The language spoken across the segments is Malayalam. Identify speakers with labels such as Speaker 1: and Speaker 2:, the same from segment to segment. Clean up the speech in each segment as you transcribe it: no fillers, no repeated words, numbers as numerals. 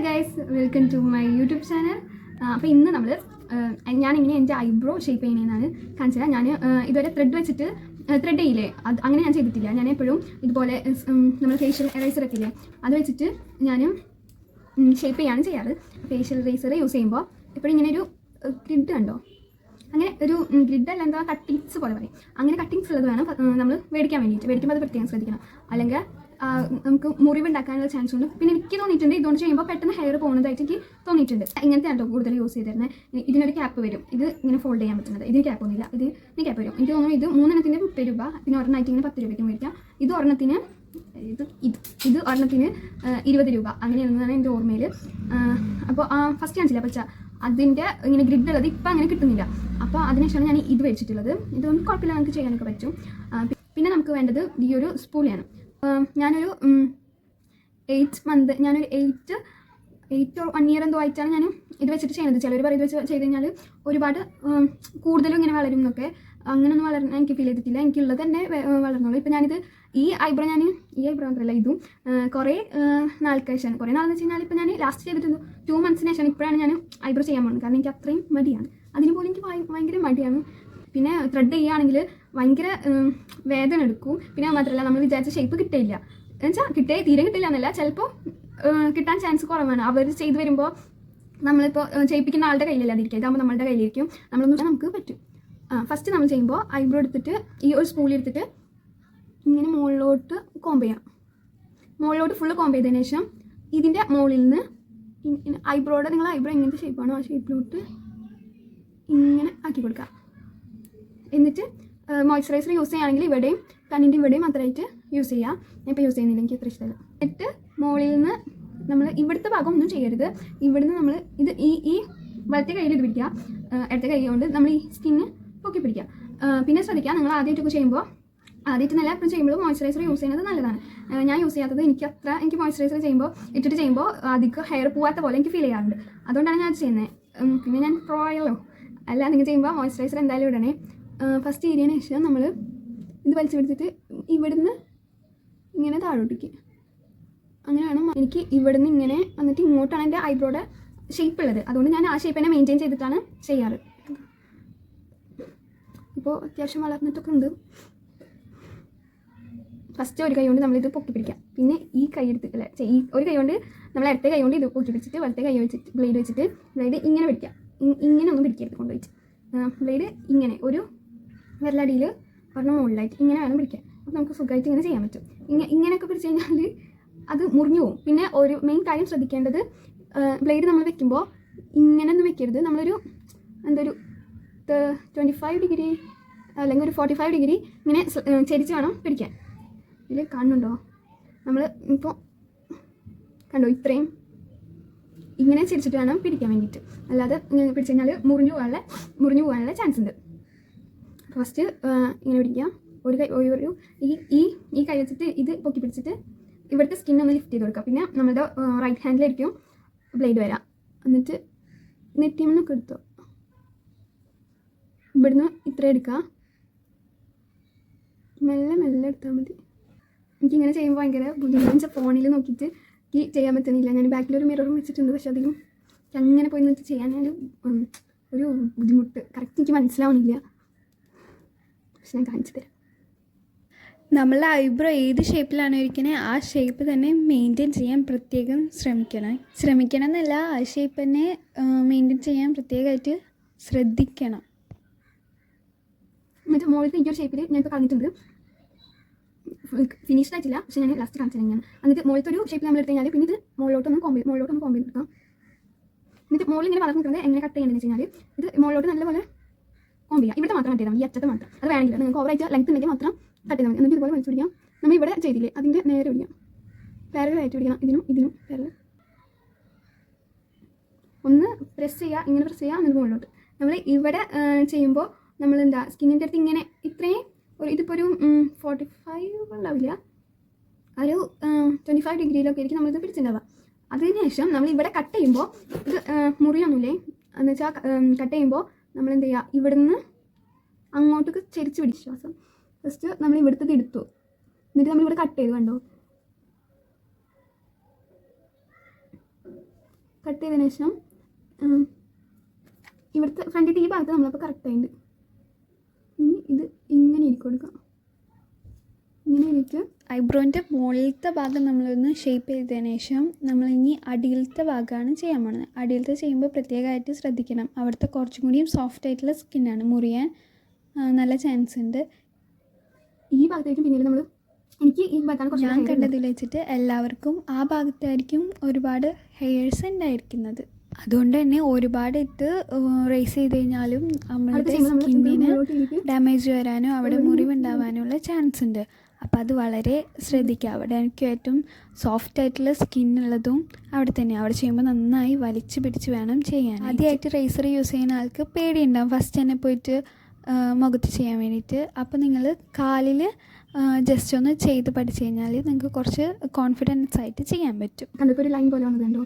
Speaker 1: Guys, welcome to my YouTube channel. അപ്പോൾ ഇന്ന് നമ്മൾ ഞാനിങ്ങനെ എൻ്റെ ഐബ്രോ ഷേപ്പ് ചെയ്യുന്നതെന്നാണ് കാണിച്ചത്. ഞാൻ ഇതുവരെ ത്രെഡ് ചെയ്യില്ലേ, അങ്ങനെ ഞാൻ ചെയ്തിട്ടില്ല. ഞാൻ എപ്പോഴും ഇതുപോലെ നമ്മൾ ഫേഷ്യൽ എറൈസറൊക്കെ ഇല്ലേ, അത് വെച്ചിട്ട് ഞാൻ ഷേപ്പ് ചെയ്യാണ് ചെയ്യാറ്. ഫേഷ്യൽ എറൈസർ യൂസ് ചെയ്യുമ്പോൾ എപ്പോഴും ഇങ്ങനെ ഒരു ഗ്രിഡ് കണ്ടോ, അങ്ങനെ ഒരു ഗ്രിഡ് അല്ല, എന്താ കട്ടിങ്സ് പോലെ പറയും. അങ്ങനെ കട്ടിങ്സ് ഉള്ളത് വേണം നമ്മൾ മേടിക്കാൻ വേണ്ടിയിട്ട്. മേടിക്കുമ്പോൾ അത് പ്രത്യേകം ശ്രദ്ധിക്കണം, അല്ലെങ്കിൽ നമുക്ക് മുറിവുണ്ടാക്കാനുള്ള ചാൻസ് ഉണ്ട്. പിന്നെ എനിക്ക് തോന്നിയിട്ടുണ്ട് ഇതുകൊണ്ട് ചെയ്യുമ്പോൾ പെട്ടെന്ന് ഹെയർ പോകുന്നതായിട്ട് എനിക്ക് തോന്നിയിട്ടുണ്ട്. ഇങ്ങനത്തെ ആട്ടോ കൂടുതൽ യൂസ് ചെയ്തിരുന്നത്. ഇതിനൊരു ക്യാപ്പ് വരും, ഇത് ഇങ്ങനെ ഫോൾഡ് ചെയ്യാൻ പറ്റുന്നത്. ഇതിന് ക്യാപ്പൊന്നുമില്ല, ഇതിന് ക്യാപ്പ് വരും. എനിക്ക് തോന്നുന്നു ഇത് 3 30 രൂപ, പിന്നെ ഒരെണ്ണമായിട്ട് ഇങ്ങനെ 10 രൂപയ്ക്ക് മേടിക്കാം. ഇത് ഒരെണ്ണത്തിന് 20 രൂപ അങ്ങനെയാണെന്നാണ് എൻ്റെ ഓർമ്മയിൽ. അപ്പോൾ ഫസ്റ്റ് കാണിച്ചില്ല പക്ഷേ അതിൻ്റെ ഇങ്ങനെ ഗ്രിഡ് ഉള്ളത് ഇപ്പം അങ്ങനെ കിട്ടുന്നില്ല. അപ്പോൾ അതിനുശേഷമാണ് ഞാൻ ഇത് മേടിച്ചിട്ടുള്ളത്. ഇതൊന്നും കുഴപ്പമില്ല, നമുക്ക് ചെയ്യാനൊക്കെ പറ്റും. പിന്നെ നമുക്ക് വേണ്ടത് ഈ ഒരു സ്പൂളിയാണ്. ഞാനൊരു 8 മന്ത്, ഞാനൊരു 8 or 1 year എന്തോ ആയിട്ടാണ് ഞാൻ ഇത് വെച്ചിട്ട് ചെയ്യുന്നത്. ചിലർ പറയും ഇത് വെച്ച് ചെയ്ത് കഴിഞ്ഞാൽ ഒരുപാട് കൂടുതലും ഇങ്ങനെ വളരും എന്നൊക്കെ. അങ്ങനെയൊന്നും വളരാൻ എനിക്ക് ഫീൽ ചെയ്തിട്ടില്ല. എനിക്കുള്ളത് തന്നെ വളർന്നുള്ളൂ. ഇപ്പോൾ ഞാനിത് ഈ ഐബ്രോ മാത്രമല്ല, ഇതും കുറേ നാൾക്ക് ശേഷമാണ്. കുറേ നാളെന്ന് വെച്ച് കഴിഞ്ഞാൽ ഇപ്പോൾ ഞാൻ ലാസ്റ്റ് ചെയ്തിട്ടുണ്ട് 2 monthsന് ശേഷമാണ്. ഇപ്പോഴാണ് ഞാൻ ഐബ്രോ ചെയ്യാൻ പോകുന്നത്. കാരണം എനിക്ക് അത്രയും മടിയാണ്, അതിന് പോലും എനിക്ക് ഭയങ്കര മടിയാണ്. പിന്നെ ത്രെഡ് ചെയ്യുകയാണെങ്കിൽ ഭയങ്കര വേദന എടുക്കും. പിന്നെ മാത്രമല്ല, നമ്മൾ വിചാരിച്ച ഷേപ്പ് കിട്ടില്ല. എന്നുവെച്ചാൽ തീരെ കിട്ടില്ല എന്നല്ല, ചിലപ്പോൾ കിട്ടാൻ ചാൻസ് കുറവാണ്. അവർ ചെയ്ത് വരുമ്പോൾ നമ്മളിപ്പോൾ ചെയ്യിപ്പിക്കുന്ന ആളുടെ കയ്യിലല്ല അതിരിക്കും, ഇതാകുമ്പോൾ നമ്മളുടെ കയ്യിലിരിക്കും. നമുക്ക് പറ്റും. ഫസ്റ്റ് നമ്മൾ ചെയ്യുമ്പോൾ ഐബ്രോ എടുത്തിട്ട് ഈ ഒരു സ്പൂൾ എടുത്തിട്ട് ഇങ്ങനെ മുകളിലോട്ട് കോംബ് ചെയ്യാം. മുകളിലോട്ട് ഫുള്ള് കോംബ് ചെയ്തതിന് ശേഷം ഇതിൻ്റെ മുകളിൽ നിന്ന് നിങ്ങൾ ഐബ്രോ എങ്ങനത്തെ ഷേപ്പാണോ ആ ഷേപ്പിലോട്ട് ഇങ്ങനെ ആക്കി കൊടുക്കുക. എന്നിട്ട് മോയ്സ്ചറൈസർ യൂസ് ചെയ്യുകയാണെങ്കിൽ ഇവിടെയും കണ്ണിൻ്റെ ഇവിടെയും മാത്രമായിട്ട് യൂസ് ചെയ്യുക. ഞാൻ ഇപ്പോൾ യൂസ് ചെയ്യുന്നില്ല, എനിക്ക് അത്ര ഇഷ്ടമല്ല. എന്നിട്ട് മുകളിൽ നിന്ന് നമ്മൾ ഇവിടുത്തെ ഭാഗം ഒന്നും ചെയ്യരുത്. ഇവിടുന്ന് നമ്മൾ ഈ വലത്തെ കയ്യിൽ ഇത് പിടിക്കുക, ഇടത്തെ കൈ കൊണ്ട് നമ്മൾ ഈ സ്കിന്ന് പൊക്കി പിടിക്കുക. പിന്നെ ശ്രദ്ധിക്കുക, നിങ്ങൾ ആദ്യമായിട്ടൊക്കെ ചെയ്യുമ്പോൾ നല്ല എപ്പോഴും ചെയ്യുമ്പോൾ മോയ്സ്ചറൈസർ യൂസ് ചെയ്യുന്നത് നല്ലതാണ്. ഞാൻ യൂസ് ചെയ്യാത്തത് എനിക്ക് മോയ്സ്ചറൈസർ ചെയ്യുമ്പോൾ അധികം ഹെയർ പോകാത്ത പോലെ എനിക്ക് ഫീൽ ചെയ്യാറുണ്ട്. അതുകൊണ്ടാണ് ഞാൻ ചെയ്യുന്നത്. പിന്നെ ഞാൻ പ്രോ ആയല്ലോ. അല്ല, നിങ്ങൾ ചെയ്യുമ്പോൾ മോയ്സ്ചറൈസർ എന്തായാലും ഇടണേ. ഫസ്റ്റ് ഏരിയന് ശേഷം നമ്മൾ ഇത് വലിച്ചു പിടിച്ചിട്ട് ഇവിടുന്ന് ഇങ്ങനെ താഴോട്ടേക്ക് അങ്ങനെ വേണം. എനിക്ക് ഇവിടുന്ന് ഇങ്ങനെ വന്നിട്ട് ഇങ്ങോട്ടാണ് എൻ്റെ ഐബ്രോയുടെ ഷേപ്പ് ഉള്ളത്. അതുകൊണ്ട് ഞാൻ ആ ഷേപ്പ് തന്നെ മെയിൻറ്റെയിൻ ചെയ്തിട്ടാണ് ചെയ്യാറ്. ഇപ്പോൾ അത്യാവശ്യം വളർന്നിട്ടൊക്കെ ഉണ്ട്. ഫസ്റ്റ് ഒരു കൈ കൊണ്ട് നമ്മളിത് പൊക്കി പിടിക്കാം. പിന്നെ ഈ കൈ എടുത്തിട്ടില്ല, ഈ ഒരു കൈ കൊണ്ട് നമ്മൾ അടുത്ത കൈ കൊണ്ട് ഇത് പൊക്കി പിടിച്ചിട്ട് വലത്തെ കൈ വെച്ചിട്ട് ബ്ലേഡ് ഇങ്ങനെ പിടിക്കാം. ഇങ്ങനെ ഒന്നും പിടിക്കരുത് കൊണ്ടുപോയിട്ട്. ബ്ലേഡ് ഇങ്ങനെ ഒരു വിരലടിയിൽ ഒരെണ്ണം മുകളിലായിട്ട് ഇങ്ങനെ വേണം പിടിക്കാൻ. അപ്പോൾ നമുക്ക് സുഖമായിട്ട് ഇങ്ങനെ ചെയ്യാൻ പറ്റും. ഇങ്ങനെയൊക്കെ പിടിച്ച് കഴിഞ്ഞാൽ അത് മുറിഞ്ഞു പോകും. പിന്നെ ഒരു മെയിൻ കാര്യം ശ്രദ്ധിക്കേണ്ടത്, ബ്ലേഡ് നമ്മൾ വെക്കുമ്പോൾ ഇങ്ങനെയൊന്നും വെക്കരുത്. നമ്മളൊരു 25 ഡിഗ്രി അല്ലെങ്കിൽ ഒരു 45 ഡിഗ്രി ഇങ്ങനെ ചരിച്ച് വേണം പിടിക്കാൻ. ഇതിൽ കാണുന്നുണ്ടോ, നമ്മൾ ഇപ്പോൾ കണ്ടോ, ഇത്രയും ഇങ്ങനെ ചരിച്ചിട്ട് വേണം പിടിക്കാൻ വേണ്ടിയിട്ട്. അല്ലാതെ പിടിച്ച് കഴിഞ്ഞാൽ മുറിഞ്ഞു പോകാനുള്ള ചാൻസ് ഉണ്ട്. ഫസ്റ്റ് ഇങ്ങനെ പിടിക്കാം. ഈ കൈ വെച്ചിട്ട് ഇത് പൊക്കി പിടിച്ചിട്ട് ഇവിടുത്തെ സ്കിന്നൊന്ന് ലിഫ്റ്റ് ചെയ്ത് കൊടുക്കുക. പിന്നെ നമ്മുടെ റൈറ്റ് ഹാൻഡിലായിരിക്കും ബ്ലേഡ് വരാം. എന്നിട്ട് നെറ്റിമെന്നൊക്കെ എടുത്തോ, ഇവിടുന്ന് ഇത്രയും എടുക്കുക. മെല്ലെ എടുത്താൽ മതി. എനിക്കിങ്ങനെ ചെയ്യുമ്പോൾ ഭയങ്കര ബുദ്ധിമുട്ട്. ഫോണിൽ നോക്കിയിട്ട് എനിക്ക് ചെയ്യാൻ പറ്റുന്നില്ല. ഞാൻ ബാക്കിലൊരു മിററും വെച്ചിട്ടുണ്ട്, പക്ഷെ അതിലും അങ്ങനെ പോയി നിന്നിട്ട് ചെയ്യാൻ ഒരു ബുദ്ധിമുട്ട്. കറക്റ്റ് എനിക്ക് മനസ്സിലാവുന്നില്ല, പക്ഷെ ഞാൻ കാണിച്ചു തരാം.
Speaker 2: നമ്മളുടെ ഐബ്രോ ഏത് ഷേപ്പിലാണോ ഇരിക്കുന്നത് ആ ഷേപ്പ് തന്നെ മെയിൻറ്റെയിൻ ചെയ്യാൻ പ്രത്യേകം ശ്രമിക്കണം എന്നല്ല, ആ ഷേപ്പ് തന്നെ മെയിൻറ്റെയിൻ ചെയ്യാൻ പ്രത്യേകമായിട്ട് ശ്രദ്ധിക്കണം.
Speaker 1: എന്നിട്ട് മുകളിൽ ഈ ഒരു ഷേപ്പിൽ ഞാനിപ്പോൾ കളഞ്ഞിട്ടുണ്ട്. ഫിനിഷ്ഡ് ആയിട്ടില്ല, പക്ഷേ ഞാൻ ലാസ്റ്റ് കാണിച്ചു തരാം. എന്നിട്ട് മുകളിലത്തെ ഒരു ഷേപ്പിൽ നമ്മൾ എടുത്ത് കഴിഞ്ഞാൽ പിന്നെ ഇത് മുകളിലോട്ടൊന്ന് കോമ്പ് ചെയ്തെടുക്കാം. എന്നിട്ട് മുകളിൽ ഇങ്ങനെ വളർന്നു നിൽക്കുന്നത് എങ്ങനെ കട്ട് ചെയ്യേണ്ടതെന്ന് വെച്ച് കഴിഞ്ഞാൽ ഇത് മുകളിലോട്ട് നല്ലപോലെ കോമ്പ് ചെയ്യാം. ഇവിടെ മാത്രം കട്ട് ചെയ്താൽ മതി, ഈ അറ്റത്ത് മാത്രം. അത് വേണമെങ്കിൽ നിങ്ങൾക്ക് ഓവറായിട്ട് ലെങ്ത് ഉണ്ടെങ്കിൽ മാത്രം കട്ട് ചെയ്താൽ മതി. എന്നിട്ട് ഇതുപോലെ വലിച്ചു പിടിക്കാം. നമ്മൾ ഇവിടെ ചെയ്തില്ലേ അതിൻ്റെ നേരെ പിടിക്കാം, പാരലായിട്ട് പിടിക്കണം. ഇതിനും പാരൽ ഒന്ന് പ്രസ് ചെയ്യുക, ഇങ്ങനെ പ്രസ് ചെയ്യുക. എന്നിട്ട് മുകളിലോട്ട് നമ്മൾ ഇവിടെ ചെയ്യുമ്പോൾ നമ്മൾ സ്കിന്നിൻ്റെ അടുത്ത് ഇങ്ങനെ ഇത്രയും ഇതിപ്പോൾ ഒരു 45 ഉണ്ടാവില്ല, ഒരു 25 ഡിഗ്രിയിലൊക്കെ ആയിരിക്കും നമ്മളിത് പിടിച്ചിട്ടുണ്ടാവുക. അതിനുശേഷം നമ്മൾ ഇവിടെ കട്ട് ചെയ്യുമ്പോൾ ഇത് മുറിയൊന്നുമില്ലേ എന്ന് വെച്ചാൽ കട്ട് ചെയ്യുമ്പോൾ നമ്മൾ എന്ത് ചെയ്യുക, ഇവിടുന്ന് അങ്ങോട്ടേക്ക് ചെരിച്ച് പിടിച്ച് ശ്വാസം ഫസ്റ്റ് നമ്മൾ ഇവിടുത്തെ എടുത്തു. എന്നിട്ട് നമ്മളിവിടെ കട്ട് ചെയ്ത് കണ്ടോ, കട്ട് ചെയ്തതിന് ശേഷം ഇവിടുത്തെ ഫ്രണ്ടിൻ്റെ ഈ ഭാഗത്ത് നമ്മളപ്പോൾ കറക്റ്റായിട്ട് ഇനി ഇത് ഇങ്ങനെ ഇരിക്കും കൊടുക്കാം. ഇങ്ങനെ ഇരിക്കും.
Speaker 2: ഐബ്രോൻ്റെ മുകളിലത്തെ ഭാഗം നമ്മളൊന്ന് ഷേപ്പ് ചെയ്തതിന് ശേഷം നമ്മളിനി അടിയിലത്തെ ഭാഗമാണ് ചെയ്യാൻ പോകുന്നത്. അടിയിലത്തെ ചെയ്യുമ്പോൾ പ്രത്യേകമായിട്ട് ശ്രദ്ധിക്കണം. അവിടുത്തെ കുറച്ചും കൂടിയും സോഫ്റ്റ് ആയിട്ടുള്ള സ്കിന്നാണ്, മുറിയാൻ നല്ല ചാൻസ് ഉണ്ട്.
Speaker 1: ഈ ഭാഗത്തേക്കും പിന്നീട് നമ്മൾ എനിക്ക് ഈ ഭാഗത്താണ്
Speaker 2: ഞാൻ കണ്ടതിൽ വെച്ചിട്ട് എല്ലാവർക്കും ആ ഭാഗത്തായിരിക്കും ഒരുപാട് ഹെയർസ് ഉണ്ടായിരിക്കുന്നത്. അതുകൊണ്ട് തന്നെ ഒരുപാട് ഇട്ട് റേസ് ചെയ്ത് കഴിഞ്ഞാലും നമ്മളുടെ സ്കിന്നിന് ഡാമേജ് വരാനോ അവിടെ മുറിവുണ്ടാവാനുള്ള ചാൻസ് ഉണ്ട്. അപ്പോൾ അത് വളരെ ശ്രദ്ധിക്കുക. അവിടെ എനിക്ക് ഏറ്റവും സോഫ്റ്റ് ആയിട്ടുള്ള സ്കിന്നുള്ളതും അവിടെ തന്നെയാണ്. അവിടെ ചെയ്യുമ്പോൾ നന്നായി വലിച്ചു പിടിച്ച് വേണം ചെയ്യാൻ. ആദ്യമായിട്ട് റേസർ യൂസ് ചെയ്യുന്ന ആൾക്ക് പേടിയുണ്ടാവും ഫസ്റ്റ് തന്നെ പോയിട്ട് മുഖത്ത് ചെയ്യാൻ വേണ്ടിയിട്ട്. അപ്പോൾ നിങ്ങൾ കാലിൽ ജസ്റ്റ് ഒന്ന് ചെയ്ത് പഠിച്ചു കഴിഞ്ഞാൽ നിങ്ങൾക്ക് കുറച്ച് കോൺഫിഡൻസ് ആയിട്ട് ചെയ്യാൻ പറ്റും.
Speaker 1: കണ്ടപ്പോൾ ഒരു ലൈൻ പോലെ വന്നതുണ്ടോ?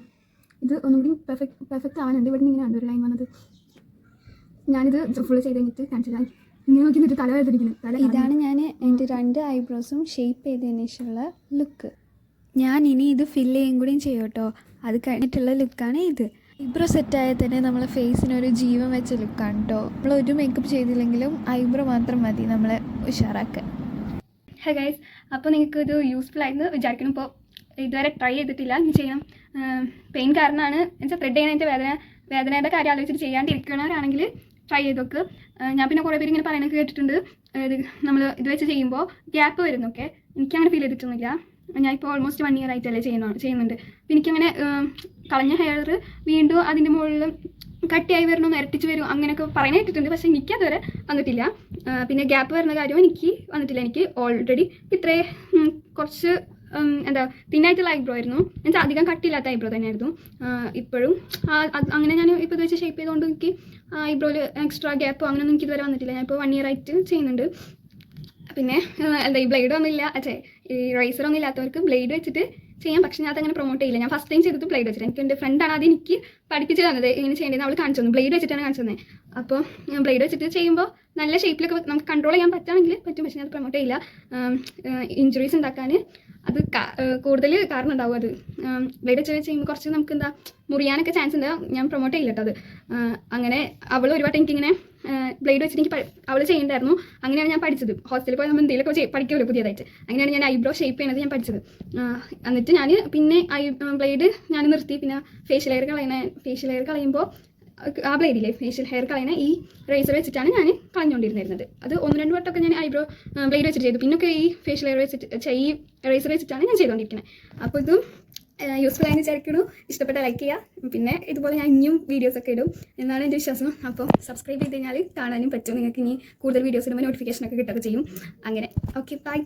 Speaker 1: ഇത് ഒന്നുകൂടി പെർഫെക്റ്റ് ആവാനുണ്ട്. ഇവിടെ നിന്ന് ഇങ്ങനെ ഒരു ലൈൻ വന്നത്. ഞാനിത് ഫുള്ള് ചെയ്ത് കഴിഞ്ഞിട്ട് കാണിച്ചതായി ഇങ്ങനെ നോക്കി നിന്നിട്ട് തല വേദനിക്കുന്നു.
Speaker 2: ഇതാണ് ഞാൻ എൻ്റെ 2 ഐബ്രോസും ഷേപ്പ് ചെയ്തതിന് ശേഷമുള്ള ലുക്ക്. ഞാൻ ഇനി ഇത് ഫില്ല് ചെയ്യും കൂടിയും ചെയ്യും കേട്ടോ. അത് കഴിഞ്ഞിട്ടുള്ള ലുക്കാണ് ഇത്. ഐബ്രോ സെറ്റായാൽ തന്നെ നമ്മളെ ഫേസിനൊരു ജീവൻ വെച്ച ലുക്കാണ് കേട്ടോ. നമ്മളൊരു മേക്കപ്പ് ചെയ്തില്ലെങ്കിലും ഐബ്രോ മാത്രം മതി നമ്മളെ ഉഷാറാക്കാൻ.
Speaker 1: ഹേ ഗൈസ്, അപ്പോൾ നിങ്ങൾക്ക് ഇത് യൂസ്ഫുൾ ആയെന്ന് വിചാരിക്കണം. ഇപ്പോൾ ഇതുവരെ ട്രൈ ചെയ്തിട്ടില്ല, ഇനി ചെയ്യണം. പെയിൻ കാരണമാണ് എന്നുവെച്ചാൽ ത്രെഡ് ചെയ്യുന്നതിൻ്റെ വേദനയുടെ കാര്യം ആലോചിച്ചിട്ട് ചെയ്യാണ്ടിരിക്കണവരാണെങ്കിൽ ട്രൈ ചെയ്ത് നോക്ക്. ഞാൻ പിന്നെ കുറേ പേര് ഇങ്ങനെ പറയുന്നത് കേട്ടിട്ടുണ്ട്, നമ്മൾ ഇത് വെച്ച് ചെയ്യുമ്പോൾ ഗ്യാപ്പ് വരുന്നൊക്കെ. എനിക്കങ്ങനെ ഫീൽ ചെയ്തിട്ടൊന്നുമില്ല. ഞാനിപ്പോൾ ഓൾമോസ്റ്റ് 1 year ആയിട്ടല്ലേ ചെയ്യുന്നുണ്ട്. അപ്പോൾ എനിക്കങ്ങനെ കളഞ്ഞ ഹെയർ വീണ്ടും അതിൻ്റെ മുകളിൽ കട്ടിയായി വരണം, ഇരട്ടിച്ച് വരും അങ്ങനെയൊക്കെ പറയാൻ കേട്ടിട്ടുണ്ട്. പക്ഷേ എനിക്കതുവരെ വന്നിട്ടില്ല. പിന്നെ ഗ്യാപ്പ് വരുന്ന കാര്യവും എനിക്ക് വന്നിട്ടില്ല. എനിക്ക് ഓൾറെഡി ഇത്രേ കുറച്ച് എന്താ തിന്നായിട്ടുള്ള ഐബ്രോ ആയിരുന്നു. എന്നുവെച്ചാൽ അധികം കട്ടിയില്ലാത്ത ഐബ്രോ തന്നെയായിരുന്നു. ഇപ്പോഴും അങ്ങനെ ഞാൻ ഇപ്പോൾ ഇത് വെച്ച് ഷേപ്പ് ചെയ്തുകൊണ്ട് എനിക്ക് ഐബ്രോയിൽ എക്സ്ട്രാ ഗ്യാപ്പോ അങ്ങനെയൊന്നും എനിക്ക് ഇതുവരെ വന്നിട്ടില്ല. ഞാനിപ്പോൾ 1 year ആയിട്ട് ചെയ്യുന്നുണ്ട്. പിന്നെ എന്താ ഈ ബ്ലേഡൊന്നും ഇല്ല, ഈ റൈസറൊന്നും ഇല്ലാത്തവർക്ക് ബ്ലേഡ് വെച്ചിട്ട് ചെയ്യാം. പക്ഷേ ഞാൻ അതങ്ങനെ പ്രൊമോട്ട് ചെയ്യില്ല. ഞാൻ ഫസ്റ്റ് ടൈം ചെയ്തത് ബ്ലേഡ് വെച്ചിട്ട്. എനിക്ക് എൻ്റെ ഫ്രണ്ടാണ് അത് എനിക്ക് പഠിപ്പിച്ച് തന്നത്, ഇങ്ങനെ ചെയ്യേണ്ടത് അവൾ കാണിച്ചു തന്നു. ബ്ലേഡ് വെച്ചിട്ടാണ് കാണിച്ചു തന്നെ. അപ്പോൾ ഞാൻ ബ്ലേഡ് വെച്ചിട്ട് ചെയ്യുമ്പോൾ നല്ല ഷേപ്പിലൊക്കെ നമുക്ക് കൺട്രോൾ ചെയ്യാൻ പറ്റുകയാണെങ്കിൽ പറ്റും. പക്ഷേ ഞാൻ അത് പ്രൊമോട്ട് ചെയ്യില്ല. ഇഞ്ചുറീസ് ഉണ്ടാക്കാൻ അത് കൂടുതൽ കാരണം ഉണ്ടാവും. അത് ബ്ലേഡ് വെച്ച് ചെയ്യുമ്പോൾ കുറച്ച് നമുക്ക് എന്താ മുറിയാനൊക്കെ ചാൻസ് ഉണ്ട്. ഞാൻ പ്രൊമോട്ട് ചെയ്യില്ല കേട്ടോ അത്. അങ്ങനെ അവൾ ഒരുപാട് എനിക്കിങ്ങനെ ബ്ലേഡ് വെച്ചിട്ട് എനിക്ക് അവൾ ചെയ്യണ്ടായിരുന്നു. അങ്ങനെയാണ് ഞാൻ പഠിച്ചത്. ഹോസ്റ്റലിൽ പോയി നമ്മൾ എന്തെങ്കിലുമൊക്കെ പഠിക്കുമല്ലോ പുതിയതായിട്ട്. അങ്ങനെയാണ് ഞാൻ ഐബ്രോ ഷേപ്പ് ചെയ്യണത് ഞാൻ പഠിച്ചത്. എന്നിട്ട് ഞാൻ പിന്നെ ബ്ലേഡ് ഞാൻ നിർത്തി. പിന്നെ ഫേഷ്യൽ ഹെയർ കളയുമ്പോൾ ആ ബ്ലേഡില്ലേ ഫേഷ്യൽ ഹെയർ കളയുന്ന ഈ റേസർ വെച്ചിട്ടാണ് ഞാൻ കളഞ്ഞുകൊണ്ടിരുന്നത്. അത് 1-2 വട്ടമൊക്കെ ഞാൻ ഐബ്രോ ബ്ലേഡ് വെച്ചിട്ട് ചെയ്തു. പിന്നൊക്കെ ഈ ഫേഷ്യൽ ഹെയർ വെച്ചിട്ട് ഈ റേസർ വെച്ചിട്ടാണ് ഞാൻ ചെയ്തുകൊണ്ടിരിക്കുന്നത്. അപ്പോൾ ഇതും യൂസ്ഫുൾ ആയി വിചാരിക്കുന്നു. ഇഷ്ടപ്പെട്ട ലൈക്ക് ചെയ്യുക. പിന്നെ ഇതുപോലെ ഞാൻ ഇനിയും വീഡിയോസൊക്കെ ഇടും എന്നാണ് എൻ്റെ വിശ്വാസം. അപ്പോൾ സബ്സ്ക്രൈബ് ചെയ്ത് കഴിഞ്ഞാൽ കാണാനും പറ്റും. നിങ്ങൾക്ക് ഇനി കൂടുതൽ വീഡിയോസ് ഇടുമ്പോൾ നോട്ടിഫിക്കേഷനൊക്കെ കിട്ടുകയൊക്കെ ചെയ്യും. അങ്ങനെ ഓക്കെ, ബൈ.